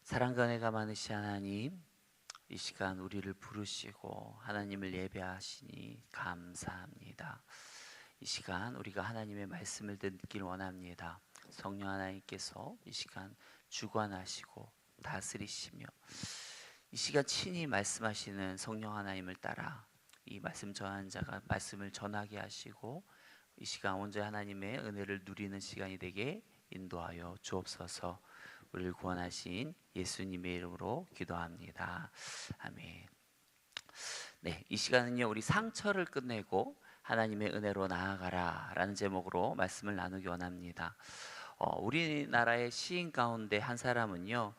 사랑과 은혜가 많으신 하나님, 이 시간 우리를 부르시고 하나님을 예배하시니 감사합니다. 이 시간 우리가 하나님의 말씀을 듣길 원합니다. 성령 하나님께서 이 시간 주관하시고 다스리시며 이 시간 친히 말씀하시는 성령 하나님을 따라 이 말씀 전하는 자가 말씀을 전하게 하시고 이 시간 온전히 하나님의 은혜를 누리는 시간이 되게 인도하여 주옵소서. 우리를 구원하신 예수님의 이름으로 기도합니다. 아멘. 네, 이 시간은요, 우리 상처를 끝내고 하나님의 은혜로 나아가라 라는 제목으로 말씀을 나누기 원합니다. 우리나라의 시인 가운데 한 사람은요,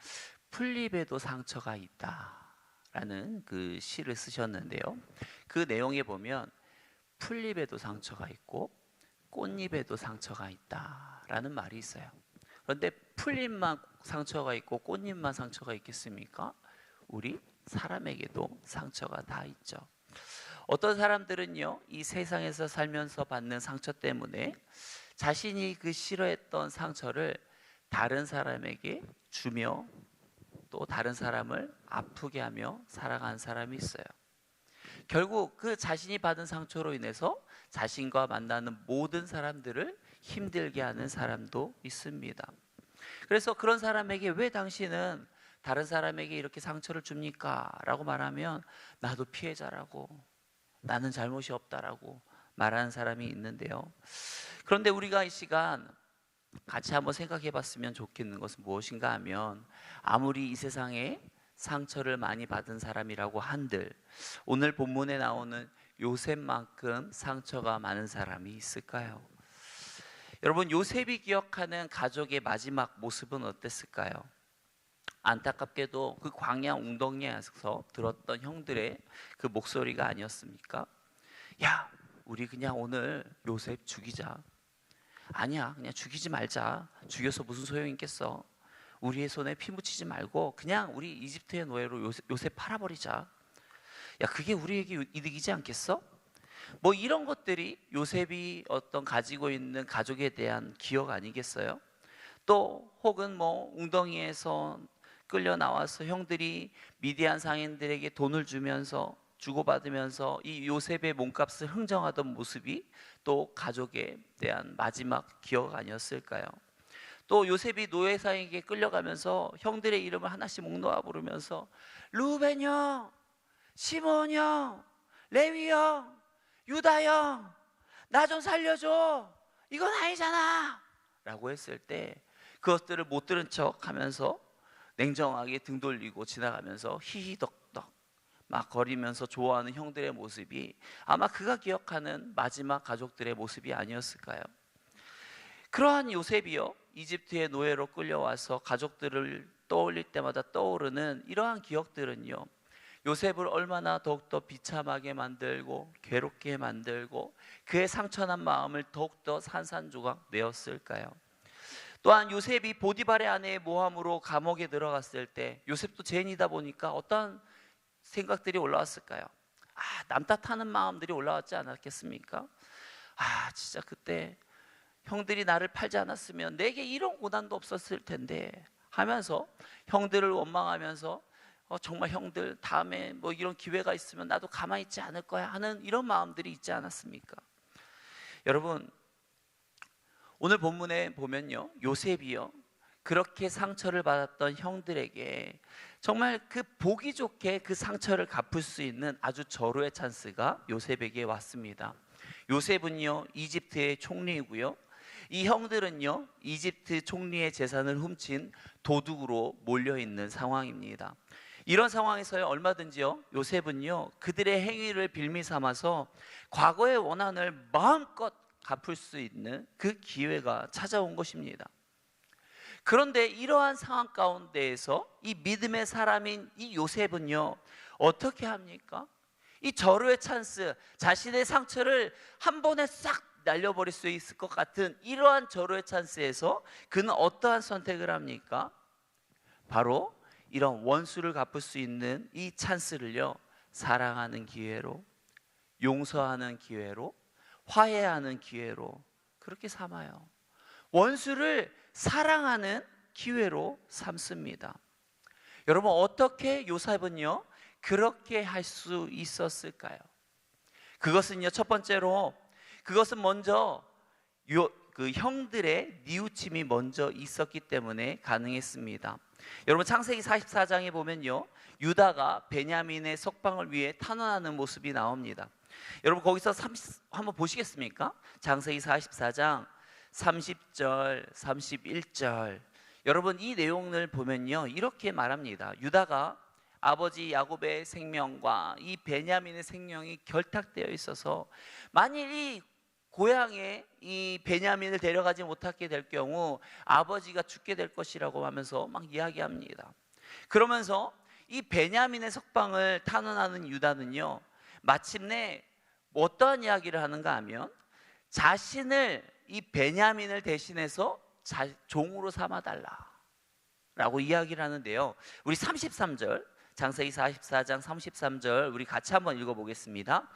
풀잎에도 상처가 있다 라는 그 시를 쓰셨는데요, 그 내용에 보면 풀잎에도 상처가 있고 꽃잎에도 상처가 있다 라는 말이 있어요. 그런데 풀잎만 상처가 있고 꽃잎만 상처가 있겠습니까? 우리 사람에게도 상처가 다 있죠. 어떤 사람들은요, 이 세상에서 살면서 받는 상처 때문에 자신이 그 싫어했던 상처를 다른 사람에게 주며 또 다른 사람을 아프게 하며 살아간 사람이 있어요. 결국 그 자신이 받은 상처로 인해서 자신과 만나는 모든 사람들을 힘들게 하는 사람도 있습니다. 그래서 그런 사람에게 왜 당신은 다른 사람에게 이렇게 상처를 줍니까? 라고 말하면 나도 피해자라고, 나는 잘못이 없다라고 말하는 사람이 있는데요, 그런데 우리가 이 시간 같이 한번 생각해 봤으면 좋겠는 것은 무엇인가 하면, 아무리 이 세상에 상처를 많이 받은 사람이라고 한들 오늘 본문에 나오는 요셉만큼 상처가 많은 사람이 있을까요? 여러분, 요셉이 기억하는 가족의 마지막 모습은 어땠을까요? 안타깝게도 그 광야 웅덩이에서 들었던 형들의 그 목소리가 아니었습니까? 야, 우리 그냥 오늘 요셉 죽이자. 아니야, 그냥 죽이지 말자. 죽여서 무슨 소용이 있겠어. 우리의 손에 피 묻히지 말고 그냥 우리 이집트의 노예로 요셉 팔아버리자. 야, 그게 우리에게 이득이지 않겠어? 뭐 이런 것들이 요셉이 어떤 가지고 있는 가족에 대한 기억 아니겠어요? 또 혹은 뭐 웅덩이에서 끌려 나와서 형들이 미디안 상인들에게 돈을 주면서 주고받으면서 이 요셉의 몸값을 흥정하던 모습이 또 가족에 대한 마지막 기억 아니었을까요? 또 요셉이 노예상에게 끌려가면서 형들의 이름을 하나씩 목 놓아 부르면서 루벤 형, 시몬 형, 레위 형, 유다 형, 나 좀 살려줘. 이건 아니잖아 라고 했을 때 그것들을 못 들은 척 하면서 냉정하게 등 돌리고 지나가면서 히히덕덕 막 거리면서 좋아하는 형들의 모습이 아마 그가 기억하는 마지막 가족들의 모습이 아니었을까요? 그러한 요셉이요, 이집트의 노예로 끌려와서 가족들을 떠올릴 때마다 떠오르는 이러한 기억들은요, 요셉을 얼마나 더욱더 비참하게 만들고 괴롭게 만들고 그의 상처난 마음을 더욱더 산산조각 내었을까요? 또한 요셉이 보디발의 아내의 모함으로 감옥에 들어갔을 때 요셉도 죄인이다 보니까 어떤 생각들이 올라왔을까요? 남 탓하는 마음들이 올라왔지 않았겠습니까? 진짜 그때 형들이 나를 팔지 않았으면 내게 이런 고난도 없었을 텐데 하면서 형들을 원망하면서 정말 형들 다음에 뭐 이런 기회가 있으면 나도 가만히 있지 않을 거야 하는 이런 마음들이 있지 않았습니까? 여러분, 오늘 본문에 보면요, 요셉이요, 그렇게 상처를 받았던 형들에게 정말 그 보기 좋게 그 상처를 갚을 수 있는 아주 절호의 찬스가 요셉에게 왔습니다. 요셉은요, 이집트의 총리이고요, 이 형들은요, 이집트 총리의 재산을 훔친 도둑으로 몰려있는 상황입니다. 이런 상황에서요, 얼마든지요, 요셉은요, 그들의 행위를 빌미 삼아서 과거의 원한을 마음껏 갚을 수 있는 그 기회가 찾아온 것입니다. 그런데 이러한 상황 가운데에서 이 믿음의 사람인 이 요셉은요, 어떻게 합니까? 이 절호의 찬스, 자신의 상처를 한 번에 싹 날려버릴 수 있을 것 같은 이러한 절호의 찬스에서 그는 어떠한 선택을 합니까? 바로 이런 원수를 갚을 수 있는 이 찬스를요, 사랑하는 기회로, 용서하는 기회로, 화해하는 기회로 그렇게 삼아요. 원수를 사랑하는 기회로 삼습니다. 여러분, 어떻게 요셉은요 그렇게 할 수 있었을까요? 그것은요, 첫 번째로 그것은 먼저 그 형들의 뉘우침이 먼저 있었기 때문에 가능했습니다. 여러분, 창세기 44장에 보면요, 유다가 베냐민의 석방을 위해 탄원하는 모습이 나옵니다. 여러분, 거기서 한번 보시겠습니까? 창세기 44장 30절, 31절. 여러분, 이 내용을 보면요, 이렇게 말합니다. 유다가 아버지 야곱의 생명과 이 베냐민의 생명이 결탁되어 있어서 만일 이 고향에 이 베냐민을 데려가지 못하게 될 경우 아버지가 죽게 될 것이라고 하면서 막 이야기합니다. 그러면서 이 베냐민의 석방을 탄원하는 유다는요, 마침내 어떠한 이야기를 하는가 하면 자신을 이 베냐민을 대신해서 종으로 삼아달라 라고 이야기를 하는데요, 우리 33절, 창세기 44장 33절 우리 같이 한번 읽어보겠습니다.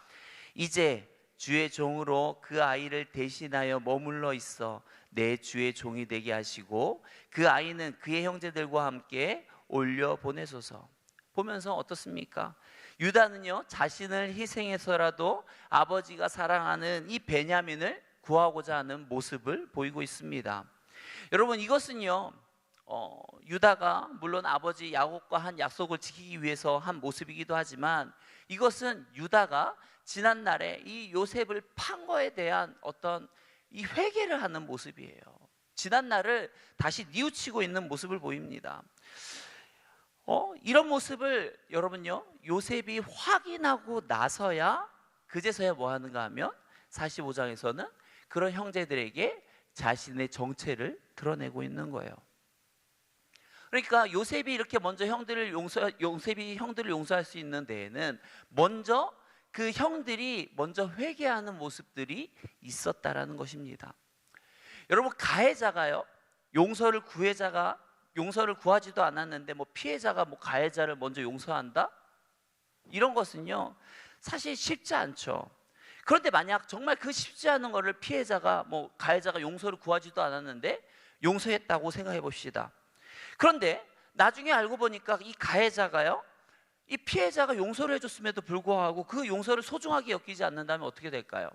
이제 주의 종으로 그 아이를 대신하여 머물러 있어 내 주의 종이 되게 하시고 그 아이는 그의 형제들과 함께 올려 보내소서. 보면서 어떻습니까? 유다는요, 자신을 희생해서라도 아버지가 사랑하는 이 베냐민을 구하고자 하는 모습을 보이고 있습니다. 여러분, 이것은요, 유다가 물론 아버지 야곱과 한 약속을 지키기 위해서 한 모습이기도 하지만 이것은 유다가 지난날에 이 요셉을 판 거에 대한 어떤 이 회개를 하는 모습이에요. 지난날을 다시 뉘우치고 있는 모습을 보입니다. 이런 모습을 여러분요, 요셉이 확인하고 나서야 그제서야 뭐 하는가 하면 45장에서는 그런 형제들에게 자신의 정체를 드러내고 있는 거예요. 그러니까 요셉이 이렇게 먼저 요셉이 형들을 용서할 수 있는 데에는 먼저 그 형들이 먼저 회개하는 모습들이 있었다라는 것입니다. 여러분, 가해자가요, 용서를 구하지도 않았는데 피해자가 가해자를 먼저 용서한다? 이런 것은요, 사실 쉽지 않죠. 그런데 만약 정말 그 쉽지 않은 것을 피해자가 가해자가 용서를 구하지도 않았는데 용서했다고 생각해 봅시다. 그런데 나중에 알고 보니까 이 가해자가요, 이 피해자가 용서를 해줬음에도 불구하고 그 용서를 소중하게 여기지 않는다면 어떻게 될까요?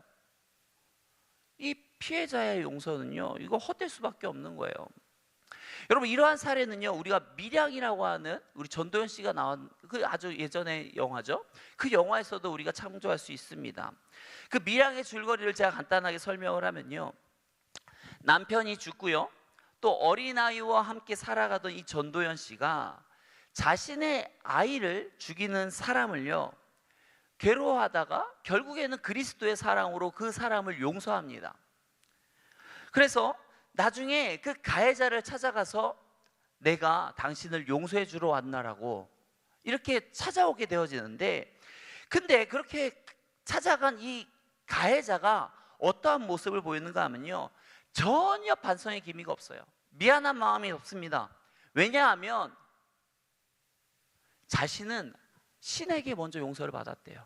이 피해자의 용서는요, 이거 헛될 수밖에 없는 거예요. 여러분, 이러한 사례는요, 우리가 밀양이라고 하는 우리 전도연 씨가 나온 그 아주 예전의 영화죠. 그 영화에서도 우리가 참조할 수 있습니다. 그 밀양의 줄거리를 제가 간단하게 설명을 하면요, 남편이 죽고요, 또 어린아이와 함께 살아가던 이 전도연 씨가 자신의 아이를 죽이는 사람을요 괴로워하다가 결국에는 그리스도의 사랑으로 그 사람을 용서합니다. 그래서 나중에 그 가해자를 찾아가서 내가 당신을 용서해 주러 왔나라고 이렇게 찾아오게 되어지는데, 근데 그렇게 찾아간 이 가해자가 어떠한 모습을 보이는가 하면요, 전혀 반성의 기미가 없어요. 미안한 마음이 없습니다. 왜냐하면 자신은 신에게 먼저 용서를 받았대요.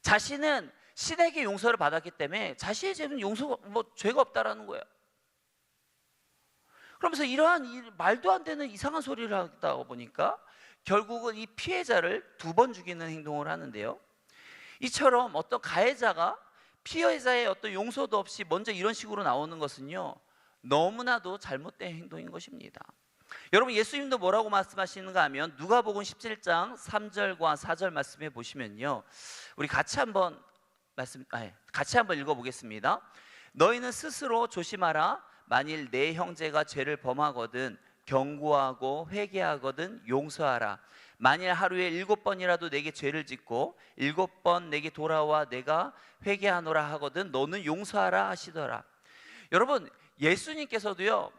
자신은 신에게 용서를 받았기 때문에 자신의 죄는 죄가 없다라는 거예요. 그러면서 이러한 말도 안 되는 이상한 소리를 하다 보니까 결국은 이 피해자를 2번 죽이는 행동을 하는데요, 이처럼 어떤 가해자가 피해자의 어떤 용서도 없이 먼저 이런 식으로 나오는 것은요, 너무나도 잘못된 행동인 것입니다. 여러분, 예수님도 뭐라고 말씀하시는가 하면 누가복음 17장 3절과 4절 말씀해 보시면요, 우리 같이 한번 읽어보겠습니다. 너희는 스스로 조심하라. 만일 내 형제가 죄를 범하거든 경고하고 회개하거든 용서하라. 만일 하루에 7번이라도 내게 죄를 짓고 7번 내게 돌아와 내가 회개하노라 하거든 너는 용서하라 하시더라. 여러분, 예수님께서도요,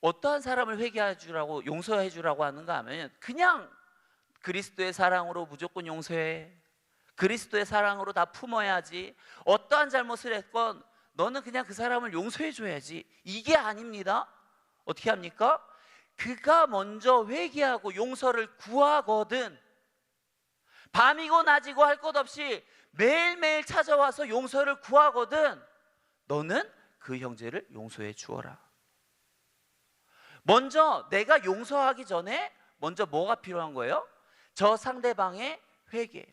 어떠한 사람을 회개해 주라고 용서해 주라고 하는가 하면 그냥 그리스도의 사랑으로 무조건 용서해, 그리스도의 사랑으로 다 품어야지, 어떠한 잘못을 했건 너는 그냥 그 사람을 용서해 줘야지, 이게 아닙니다. 어떻게 합니까? 그가 먼저 회개하고 용서를 구하거든 밤이고 낮이고 할 것 없이 매일매일 찾아와서 용서를 구하거든 너는 그 형제를 용서해 주어라. 먼저 내가 용서하기 전에 먼저 뭐가 필요한 거예요? 저 상대방의 회개.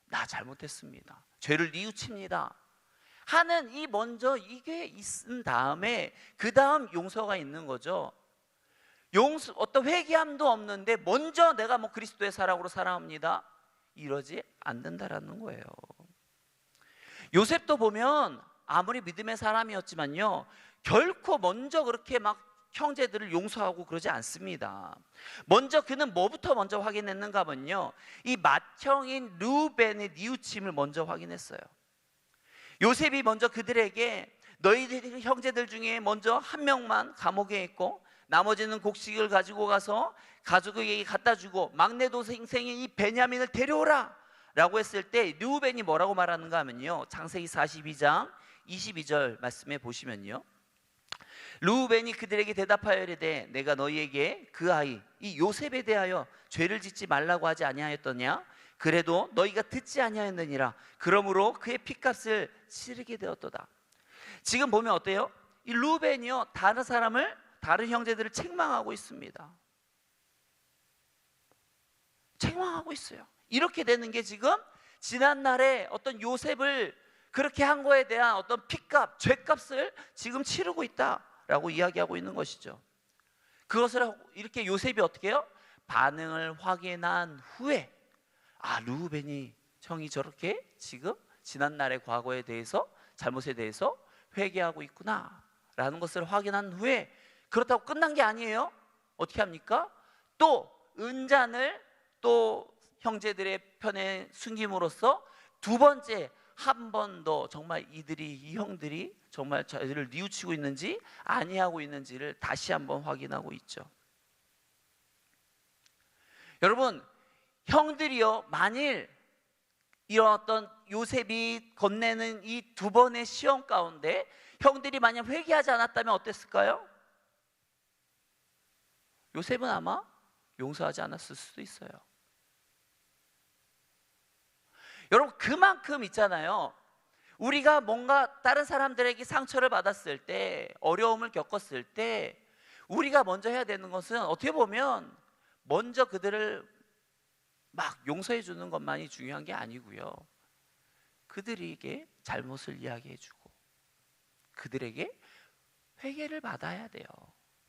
나 잘못했습니다. 죄를 뉘우칩니다 하는 이 먼저 이게 있은 다음에 그 다음 용서가 있는 거죠. 어떤 회개함도 없는데 먼저 내가 뭐 그리스도의 사랑으로 사랑합니다 이러지 않는다라는 거예요. 요셉도 보면 아무리 믿음의 사람이었지만요, 결코 먼저 그렇게 막 형제들을 용서하고 그러지 않습니다. 먼저 그는 뭐부터 먼저 확인했는가 하면요, 이 맏형인 르우벤의 뉘우침을 먼저 확인했어요. 요셉이 먼저 그들에게 너희들 형제들 중에 먼저 한 명만 감옥에 있고 나머지는 곡식을 가지고 가서 가족에게 갖다 주고 막내 동생인 이 베냐민을 데려오라 라고 했을 때 르우벤이 뭐라고 말하는가 하면요, 창세기 42장 22절 말씀에 보시면요, 르우벤이 그들에게 대답하여 이르되 내가 너희에게 그 아이 이 요셉에 대하여 죄를 짓지 말라고 하지 아니하였더냐? 그래도 너희가 듣지 아니하였느니라. 그러므로 그의 핏값을 치르게 되었도다. 지금 보면 어때요? 이 르우벤이요, 다른 형제들을 책망하고 있습니다. 책망하고 있어요. 이렇게 되는 게 지금 지난날에 어떤 요셉을 그렇게 한 거에 대한 어떤 핏값, 죄값을 지금 치르고 있다라고 이야기하고 있는 것이죠. 그것을 이렇게 요셉이 어떻게 해요? 반응을 확인한 후에 르우벤이 형이 저렇게 지금 지난날의 과거에 대해서, 잘못에 대해서 회개하고 있구나 라는 것을 확인한 후에, 그렇다고 끝난 게 아니에요. 어떻게 합니까? 또 은잔을 또 형제들의 편에 숨김으로써 두 번째 한 번 더 정말 이 형들이 정말 저희를 뉘우치고 있는지 아니하고 있는지를 다시 한번 확인하고 있죠. 여러분, 형들이요, 만일 이런 어떤 요셉이 건네는 이 두 번의 시험 가운데 형들이 만약 회개하지 않았다면 어땠을까요? 요셉은 아마 용서하지 않았을 수도 있어요. 여러분, 그만큼 있잖아요, 우리가 뭔가 다른 사람들에게 상처를 받았을 때, 어려움을 겪었을 때 우리가 먼저 해야 되는 것은 어떻게 보면 먼저 그들을 막 용서해 주는 것만이 중요한 게 아니고요, 그들에게 잘못을 이야기해 주고 그들에게 회개를 받아야 돼요.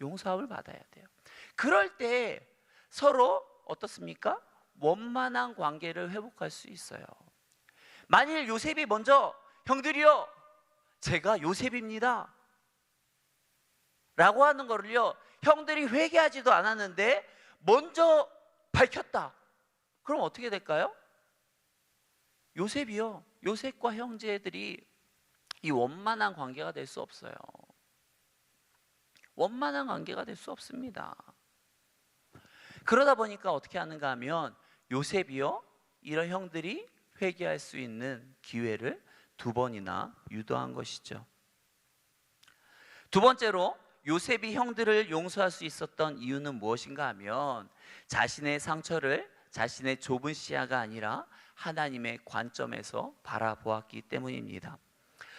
용서함을 받아야 돼요. 그럴 때 서로 어떻습니까? 원만한 관계를 회복할 수 있어요. 만일 요셉이 먼저 형들이요, 제가 요셉입니다 라고 하는 거를요, 형들이 회개하지도 않았는데 먼저 밝혔다. 그럼 어떻게 될까요? 요셉과 형제들이 이 원만한 관계가 될 수 없어요. 원만한 관계가 될 수 없습니다. 그러다 보니까 어떻게 하는가 하면 요셉이요, 이런 형들이 회개할 수 있는 기회를 두 번이나 유도한 것이죠. 두 번째로 요셉이 형들을 용서할 수 있었던 이유는 무엇인가 하면 자신의 상처를 자신의 좁은 시야가 아니라 하나님의 관점에서 바라보았기 때문입니다.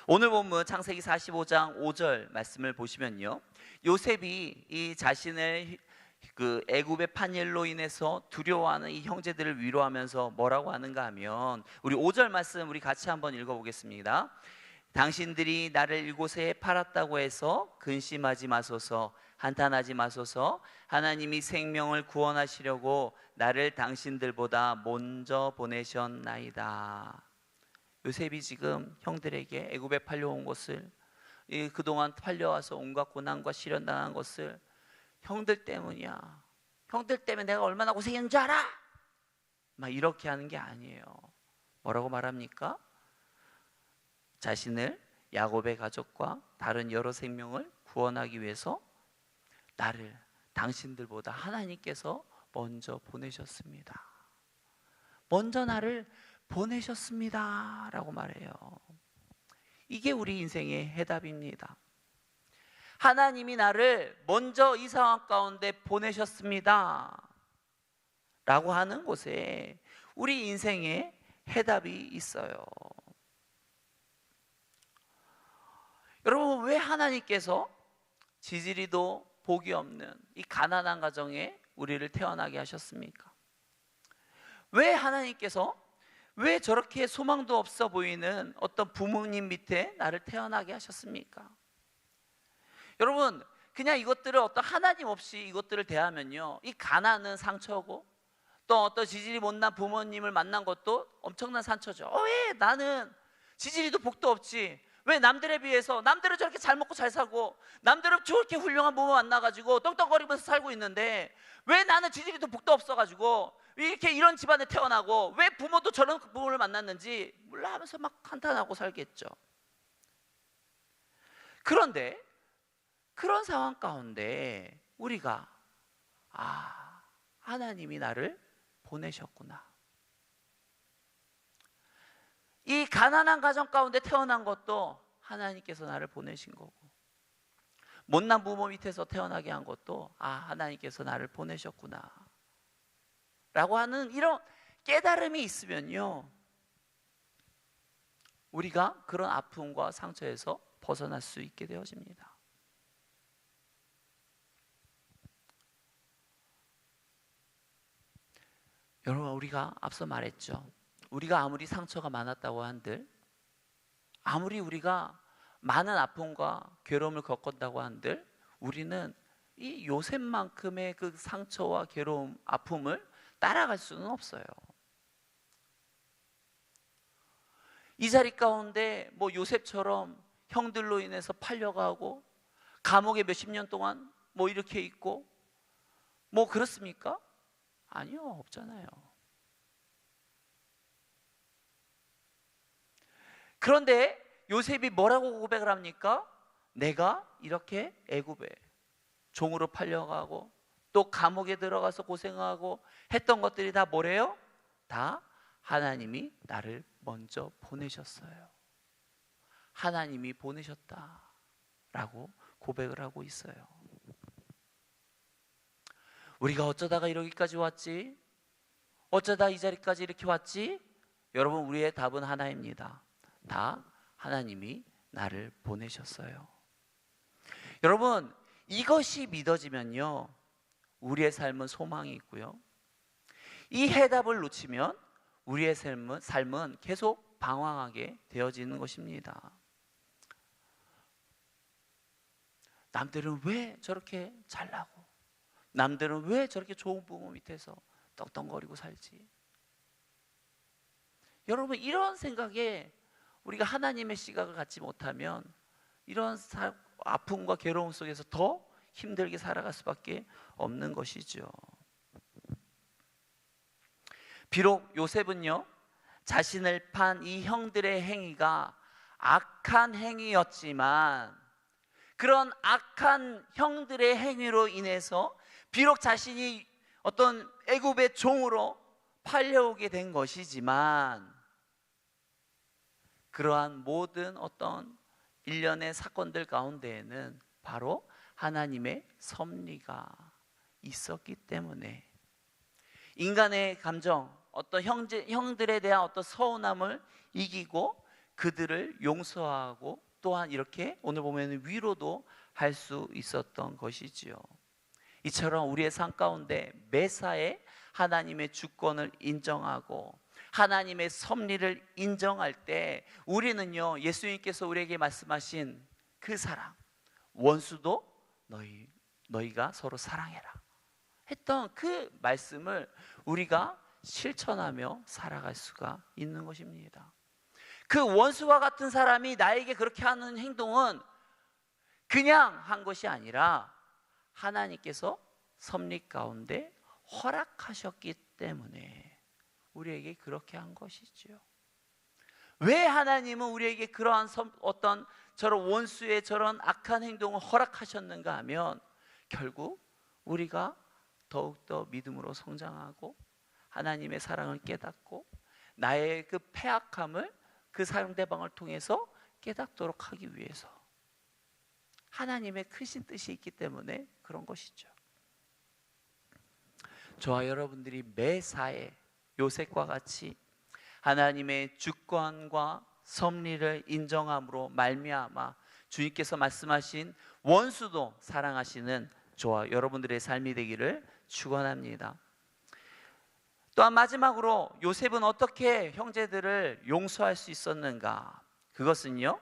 오늘 본문 창세기 45장 5절 말씀을 보시면요, 요셉이 이 자신을 그 애굽의 판일로 인해서 두려워하는 이 형제들을 위로하면서 뭐라고 하는가 하면, 우리 5절 말씀 우리 같이 한번 읽어보겠습니다. 당신들이 나를 이곳에 팔았다고 해서 근심하지 마소서, 한탄하지 마소서. 하나님이 생명을 구원하시려고 나를 당신들보다 먼저 보내셨나이다. 요셉이 지금 형들에게 애굽에 팔려온 것을, 그동안 팔려와서 온갖 고난과 시련당한 것을 형들 때문이야, 형들 때문에 내가 얼마나 고생했는 줄 알아? 막 이렇게 하는 게 아니에요. 뭐라고 말합니까? 자신을 야곱의 가족과 다른 여러 생명을 구원하기 위해서 나를 당신들보다 하나님께서 먼저 보내셨습니다. 먼저 나를 보내셨습니다 라고 말해요. 이게 우리 인생의 해답입니다. 하나님이 나를 먼저 이 상황 가운데 보내셨습니다 라고 하는 곳에 우리 인생의 해답이 있어요. 여러분, 왜 하나님께서 지지리도 복이 없는 이 가난한 가정에 우리를 태어나게 하셨습니까? 왜 하나님께서 왜 저렇게 소망도 없어 보이는 어떤 부모님 밑에 나를 태어나게 하셨습니까? 여러분, 그냥 이것들을 어떤 하나님 없이 이것들을 대하면요, 이 가난은 상처고 또 어떤 지질이 못난 부모님을 만난 것도 엄청난 상처죠. 왜 나는 지질이도 복도 없지? 왜 남들에 비해서, 남들은 저렇게 잘 먹고 잘 살고 남들은 저렇게 훌륭한 부모 만나가지고 떵떵거리면서 살고 있는데 왜 나는 지질이도 복도 없어가지고 이렇게 이런 집안에 태어나고 왜 부모도 저런 부모를 만났는지 몰라 하면서 막 한탄하고 살겠죠. 그런데 그런 상황 가운데 우리가 하나님이 나를 보내셨구나. 이 가난한 가정 가운데 태어난 것도 하나님께서 나를 보내신 거고, 못난 부모 밑에서 태어나게 한 것도 하나님께서 나를 보내셨구나 라고 하는 이런 깨달음이 있으면요, 우리가 그런 아픔과 상처에서 벗어날 수 있게 되어집니다. 여러분, 우리가 앞서 말했죠. 우리가 아무리 상처가 많았다고 한들, 아무리 우리가 많은 아픔과 괴로움을 겪었다고 한들, 우리는 이 요셉만큼의 그 상처와 괴로움, 아픔을 따라갈 수는 없어요. 이 자리 가운데 요셉처럼 형들로 인해서 팔려가고 감옥에 몇십 년 동안 이렇게 있고 그렇습니까? 아니요, 없잖아요. 그런데 요셉이 뭐라고 고백을 합니까? 내가 이렇게 애굽에 종으로 팔려가고 또 감옥에 들어가서 고생하고 했던 것들이 다 뭐래요? 다 하나님이 나를 먼저 보내셨어요. 하나님이 보내셨다라고 고백을 하고 있어요. 우리가 어쩌다가 여기까지 왔지? 어쩌다 이 자리까지 이렇게 왔지? 여러분, 우리의 답은 하나입니다. 다 하나님이 나를 보내셨어요. 여러분, 이것이 믿어지면요, 우리의 삶은 소망이 있고요, 이 해답을 놓치면 우리의 삶은 계속 방황하게 되어지는 것입니다. 남들은 왜 저렇게 잘나고 남들은 왜 저렇게 좋은 부모 밑에서 떵떵거리고 살지? 여러분, 이런 생각에 우리가 하나님의 시각을 갖지 못하면 이런 아픔과 괴로움 속에서 더 힘들게 살아갈 수밖에 없는 것이죠. 비록 요셉은요, 자신을 판 이 형들의 행위가 악한 행위였지만, 그런 악한 형들의 행위로 인해서 비록 자신이 어떤 애굽의 종으로 팔려오게 된 것이지만, 그러한 모든 어떤 일련의 사건들 가운데에는 바로 하나님의 섭리가 있었기 때문에 인간의 감정, 어떤 형들에 대한 어떤 서운함을 이기고 그들을 용서하고 또한 이렇게 오늘 보면 위로도 할 수 있었던 것이지요. 이처럼 우리의 삶 가운데 매사에 하나님의 주권을 인정하고 하나님의 섭리를 인정할 때 우리는요, 예수님께서 우리에게 말씀하신 그 사랑, 원수도 너희가 서로 사랑해라 했던 그 말씀을 우리가 실천하며 살아갈 수가 있는 것입니다. 그 원수와 같은 사람이 나에게 그렇게 하는 행동은 그냥 한 것이 아니라 하나님께서 섭리 가운데 허락하셨기 때문에 우리에게 그렇게 한 것이지요. 왜 하나님은 우리에게 그러한 어떤 저런 원수의 저런 악한 행동을 허락하셨는가 하면 결국 우리가 더욱더 믿음으로 성장하고 하나님의 사랑을 깨닫고 나의 그 패악함을 그 상대방을 통해서 깨닫도록 하기 위해서 하나님의 크신 뜻이 있기 때문에 그런 것이죠. 저와 여러분들이 매사에 요셉과 같이 하나님의 주권과 섭리를 인정함으로 말미암아 주님께서 말씀하신 원수도 사랑하시는 저와 여러분들의 삶이 되기를 축원합니다. 또한 마지막으로 요셉은 어떻게 형제들을 용서할 수 있었는가? 그것은요,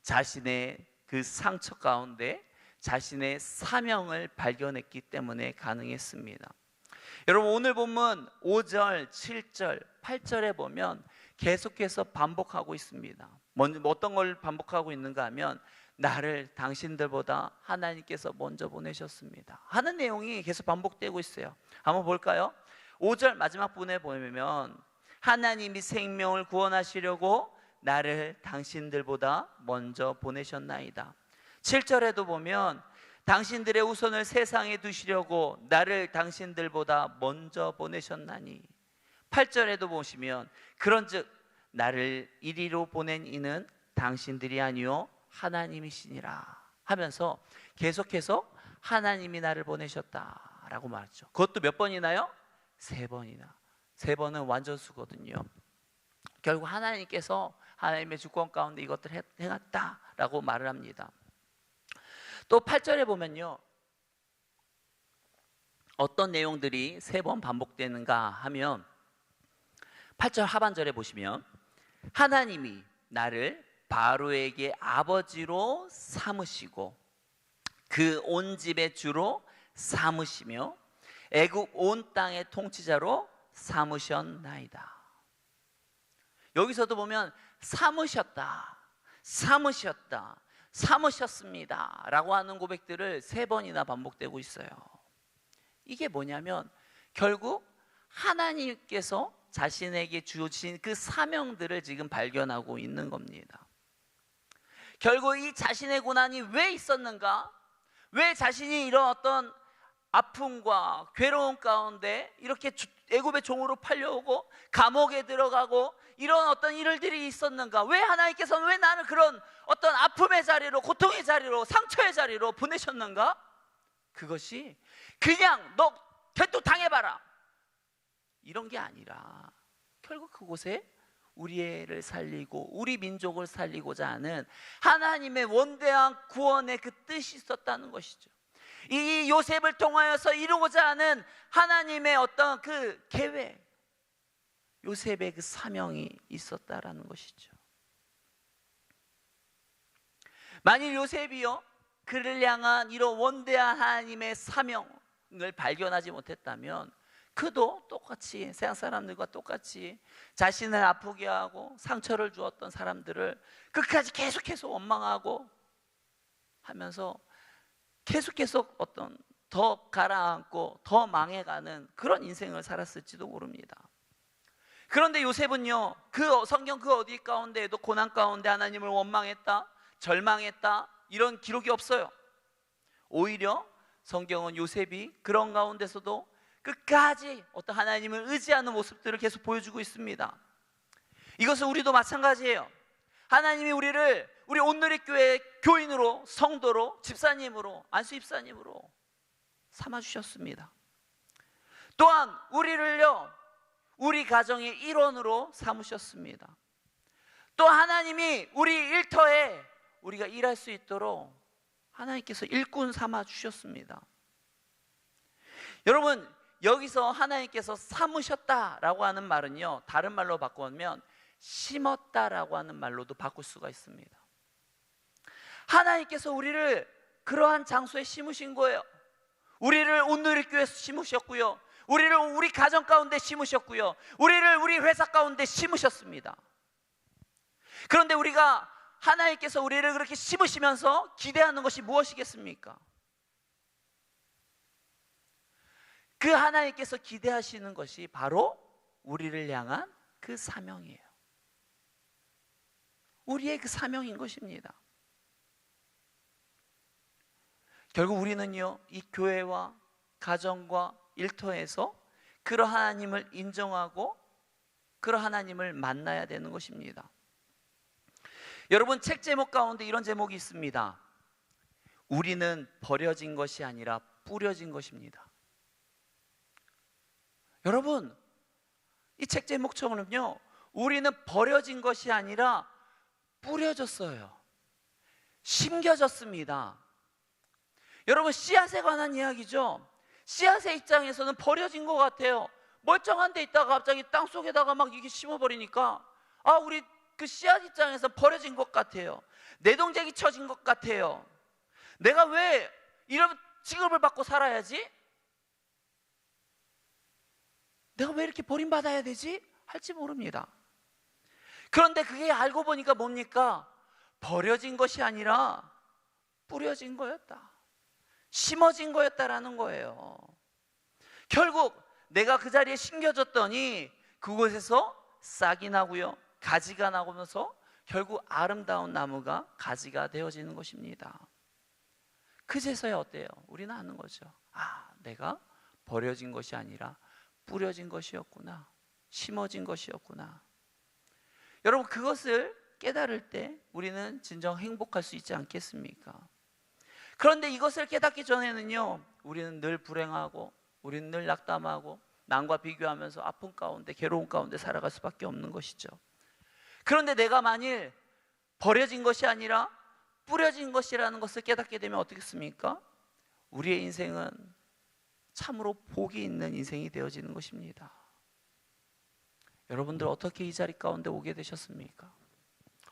자신의 그 상처 가운데 자신의 사명을 발견했기 때문에 가능했습니다. 여러분, 오늘 본문 5절, 7절, 8절에 보면 계속해서 반복하고 있습니다. 어떤 걸 반복하고 있는가 하면 나를 당신들보다 하나님께서 먼저 보내셨습니다 하는 내용이 계속 반복되고 있어요. 한번 볼까요? 5절 마지막 부분에 보면 하나님이 생명을 구원하시려고 나를 당신들보다 먼저 보내셨나이다. 7절에도 보면 당신들의 우선을 세상에 두시려고 나를 당신들보다 먼저 보내셨나니. 8절에도 보시면 그런즉 나를 이리로 보낸 이는 당신들이 아니요 하나님이시니라 하면서 계속해서 하나님이 나를 보내셨다라고 말했죠. 그것도 몇 번이나요? 3번이나. 3번은 완전수거든요. 결국 하나님께서 하나님의 주권 가운데 이것들을 행했다라고 말을 합니다. 또 8절에 보면요, 어떤 내용들이 3번 반복되는가 하면 8절 하반절에 보시면 하나님이 나를 바로에게 아버지로 삼으시고 그 온 집의 주로 삼으시며 애굽 온 땅의 통치자로 삼으셨나이다. 여기서도 보면 삼으셨다, 삼으셨다, 삼으셨습니다 라고 하는 고백들을 3번이나 반복되고 있어요. 이게 뭐냐면 결국 하나님께서 자신에게 주신 그 사명들을 지금 발견하고 있는 겁니다. 결국 이 자신의 고난이 왜 있었는가? 왜 자신이 이런 어떤 아픔과 괴로움 가운데 이렇게 애굽의 종으로 팔려오고 감옥에 들어가고 이런 어떤 일들이 있었는가? 왜 하나님께서는 왜 나를 그런 어떤 아픔의 자리로, 고통의 자리로, 상처의 자리로 보내셨는가? 그것이 그냥 너 개또 당해봐라 이런 게 아니라 결국 그곳에 우리 애를 살리고 우리 민족을 살리고자 하는 하나님의 원대한 구원의 그 뜻이 있었다는 것이죠. 이 요셉을 통하여서 이루고자 하는 하나님의 어떤 그 계획, 요셉의 그 사명이 있었다라는 것이죠. 만일 요셉이요 그를 향한 이런 원대한 하나님의 사명을 발견하지 못했다면 그도 똑같이 세상 사람들과 똑같이 자신을 아프게 하고 상처를 주었던 사람들을 끝까지 계속해서 원망하고 하면서 계속해서 어떤 더 가라앉고 더 망해가는 그런 인생을 살았을지도 모릅니다. 그런데 요셉은요 그 성경 그 어디 가운데에도 고난 가운데 하나님을 원망했다, 절망했다 이런 기록이 없어요. 오히려 성경은 요셉이 그런 가운데서도 끝까지 어떤 하나님을 의지하는 모습들을 계속 보여주고 있습니다. 이것은 우리도 마찬가지예요. 하나님이 우리를 우리 온누리교회 교인으로, 성도로, 집사님으로, 안수 집사님으로 삼아주셨습니다. 또한 우리를요 우리 가정의 일원으로 삼으셨습니다. 또 하나님이 우리 일터에 우리가 일할 수 있도록 하나님께서 일꾼 삼아 주셨습니다. 여러분 여기서 하나님께서 삼으셨다라고 하는 말은요 다른 말로 바꾸면 심었다라고 하는 말로도 바꿀 수가 있습니다. 하나님께서 우리를 그러한 장소에 심으신 거예요. 우리를 온누리교회에서 심으셨고요, 우리를 우리 가정 가운데 심으셨고요, 우리를 우리 회사 가운데 심으셨습니다. 그런데 우리가 하나님께서 우리를 그렇게 심으시면서 기대하는 것이 무엇이겠습니까? 그 하나님께서 기대하시는 것이 바로 우리를 향한 그 사명이에요. 우리의 그 사명인 것입니다. 결국 우리는요 이 교회와 가정과 일터에서 그러 하나님을 인정하고 그러 하나님을 만나야 되는 것입니다. 여러분 책 제목 가운데 이런 제목이 있습니다. 우리는 버려진 것이 아니라 뿌려진 것입니다. 여러분 이 책 제목처럼요 우리는 버려진 것이 아니라 뿌려졌어요. 심겨졌습니다. 여러분, 씨앗에 관한 이야기죠. 씨앗의 입장에서는 버려진 것 같아요. 멀쩡한 데 있다가 갑자기 땅 속에다가 막 이게 심어버리니까 우리 그 씨앗 입장에서 버려진 것 같아요. 내동쟁이 쳐진 것 같아요. 내가 왜 이런 취급을 받고 살아야지? 내가 왜 이렇게 버림받아야 되지? 할지 모릅니다. 그런데 그게 알고 보니까 뭡니까? 버려진 것이 아니라 뿌려진 거였다. 심어진 거였다라는 거예요. 결국 내가 그 자리에 심겨졌더니 그곳에서 싹이 나고요, 가지가 나오면서 결국 아름다운 나무가 가지가 되어지는 것입니다. 그제서야 어때요? 우리는 아는 거죠. 내가 버려진 것이 아니라 뿌려진 것이었구나, 심어진 것이었구나. 여러분, 그것을 깨달을 때 우리는 진정 행복할 수 있지 않겠습니까? 그런데 이것을 깨닫기 전에는요, 우리는 늘 불행하고, 우리는 늘 낙담하고, 남과 비교하면서 아픔 가운데, 괴로움 가운데 살아갈 수밖에 없는 것이죠. 그런데 내가 만일 버려진 것이 아니라 뿌려진 것이라는 것을 깨닫게 되면 어떻겠습니까? 우리의 인생은 참으로 복이 있는 인생이 되어지는 것입니다. 여러분들 어떻게 이 자리 가운데 오게 되셨습니까?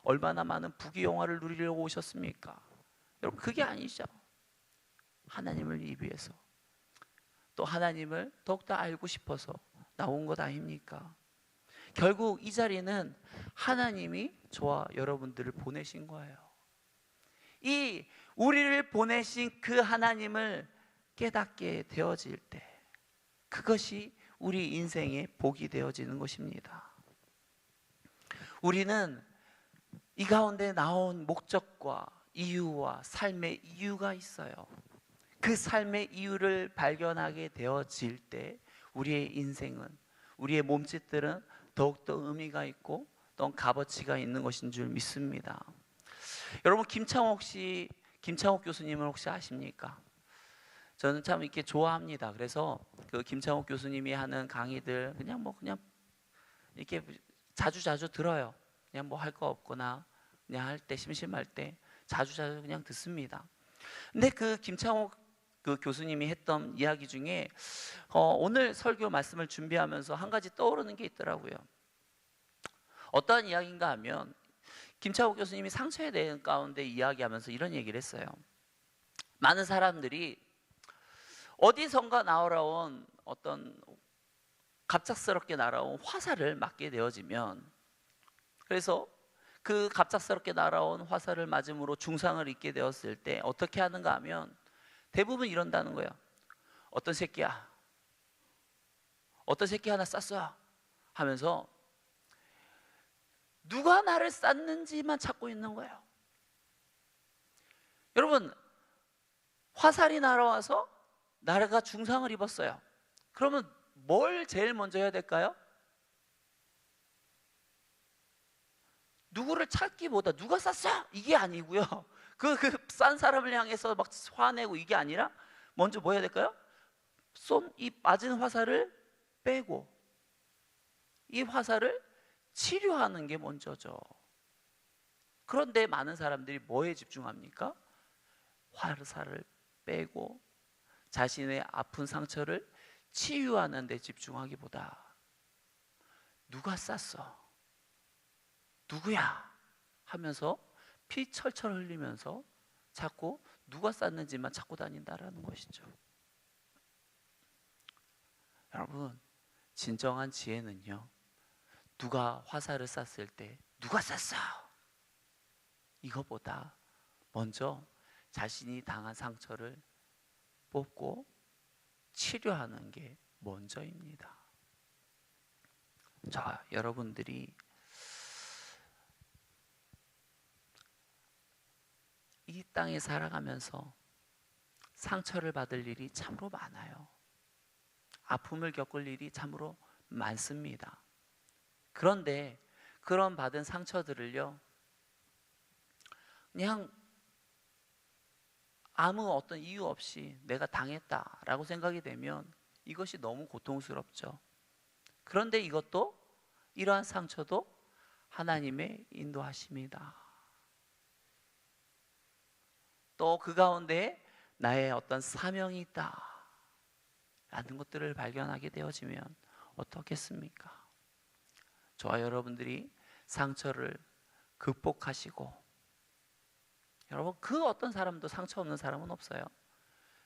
얼마나 많은 부귀영화를 누리려고 오셨습니까? 여러분, 그게 아니죠. 하나님을 위해서, 또 하나님을 더욱더 알고 싶어서 나온 것 아닙니까? 결국 이 자리는 하나님이 저와 여러분들을 보내신 거예요. 이 우리를 보내신 그 하나님을 깨닫게 되어질 때, 그것이 우리 인생의 복이 되어지는 것입니다. 우리는 이 가운데 나온 목적과 이유와 삶의 이유가 있어요. 그 삶의 이유를 발견하게 되어질 때 우리의 인생은, 우리의 몸짓들은 더욱더 의미가 있고 또 값어치가 있는 것인 줄 믿습니다. 여러분, 김창옥 교수님을 혹시 아십니까? 저는 참 이렇게 좋아합니다. 그래서 그 김창옥 교수님이 하는 강의들 그냥 이렇게 자주 들어요. 그냥 뭐 할 거 없거나 그냥 할 때, 심심할 때 자주 그냥 듣습니다. 근데 그 김창옥 그 교수님이 했던 이야기 중에 오늘 설교 말씀을 준비하면서 한 가지 떠오르는 게 있더라고요. 어떠한 이야기인가 하면, 김창옥 교수님이 상처에 대한 가운데 이야기하면서 이런 얘기를 했어요. 많은 사람들이 어디선가 날아온 어떤 갑작스럽게 날아온 화살을 맞게 되어지면, 그래서 그 갑작스럽게 날아온 화살을 맞음으로 중상을 입게 되었을 때 어떻게 하는가 하면 대부분 이런다는 거예요. 어떤 새끼 하나 쐈어 하면서 누가 나를 쐈는지만 찾고 있는 거예요. 여러분, 화살이 날아와서 나라가 중상을 입었어요. 그러면 뭘 제일 먼저 해야 될까요? 누구를 찾기보다 누가 쐈어? 이게 아니고요. 그 싼 사람을 향해서 막 화내고 이게 아니라 먼저 뭐 해야 될까요? 이 맞은 화살을 빼고 이 화살을 치료하는 게 먼저죠. 그런데 많은 사람들이 뭐에 집중합니까? 화살을 빼고 자신의 아픈 상처를 치유하는 데 집중하기보다 누가 쐈어? 누구야? 하면서 피 철철 흘리면서 자꾸 누가 쐈는지만 찾고 다닌다라는 것이죠. 여러분, 진정한 지혜는요, 누가 화살을 쐈을 때 누가 쐈어? 이거보다 먼저 자신이 당한 상처를 뽑고 치료하는 게 먼저입니다. 자, 여러분들이 이 땅에 살아가면서 상처를 받을 일이 참으로 많아요. 아픔을 겪을 일이 참으로 많습니다. 그런데 그런 받은 상처들을요, 그냥 아무 어떤 이유 없이 내가 당했다라고 생각이 되면 이것이 너무 고통스럽죠. 그런데 이러한 상처도 하나님의 인도하심이다. 또 그 가운데 나의 어떤 사명이 있다 라는 것들을 발견하게 되어지면 어떻겠습니까? 저와 여러분들이 상처를 극복하시고, 여러분 그 어떤 사람도 상처 없는 사람은 없어요.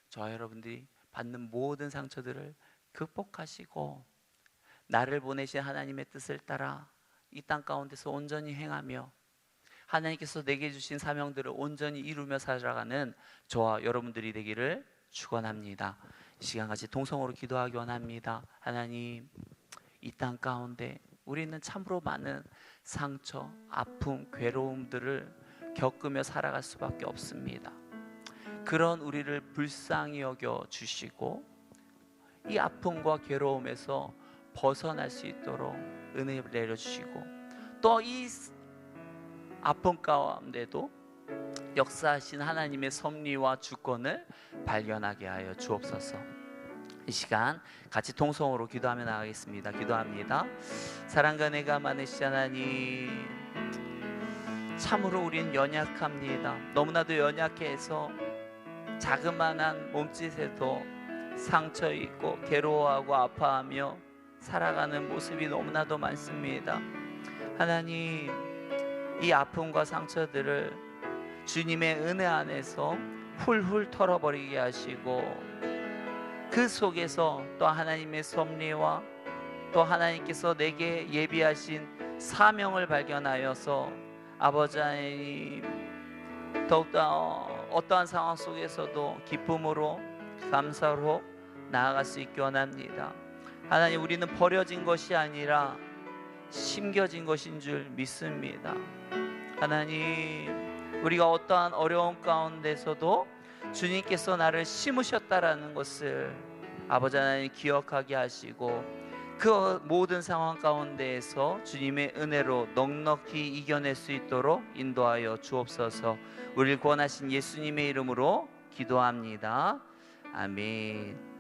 저와 여러분들이 받는 모든 상처들을 극복하시고 나를 보내신 하나님의 뜻을 따라 이 땅 가운데서 온전히 행하며 하나님께서 내게 주신 사명들을 온전히 이루며 살아가는 저와 여러분들이 되기를 축원합니다. 이 시간 같이 동성으로 기도하기 원합니다. 하나님, 이 땅 가운데 우리는 참으로 많은 상처, 아픔, 괴로움들을 겪으며 살아갈 수밖에 없습니다. 그런 우리를 불쌍히 여겨 주시고 이 아픔과 괴로움에서 벗어날 수 있도록 은혜를 내려주시고, 또 이 아픔 가운데도 역사하신 하나님의 섭리와 주권을 발견하게 하여 주옵소서. 이 시간 같이 동성으로 기도하며 나가겠습니다. 기도합니다. 사랑과 은혜가 많으신 하나님, 참으로 우린 연약합니다. 너무나도 연약해서 자그마한 몸짓에도 상처 있고 괴로워하고 아파하며 살아가는 모습이 너무나도 많습니다. 하나님, 이 아픔과 상처들을 주님의 은혜 안에서 훌훌 털어버리게 하시고 그 속에서 또 하나님의 섭리와 또 하나님께서 내게 예비하신 사명을 발견하여서 아버지 하나님, 더욱더 어떠한 상황 속에서도 기쁨으로 감사로 나아갈 수 있기 원합니다. 하나님, 우리는 버려진 것이 아니라 심겨진 것인 줄 믿습니다. 하나님, 우리가 어떠한 어려움 가운데서도 주님께서 나를 심으셨다라는 것을 아버지 하나님 기억하게 하시고 그 모든 상황 가운데에서 주님의 은혜로 넉넉히 이겨낼 수 있도록 인도하여 주옵소서. 우리를 구원하신 예수님의 이름으로 기도합니다. 아멘.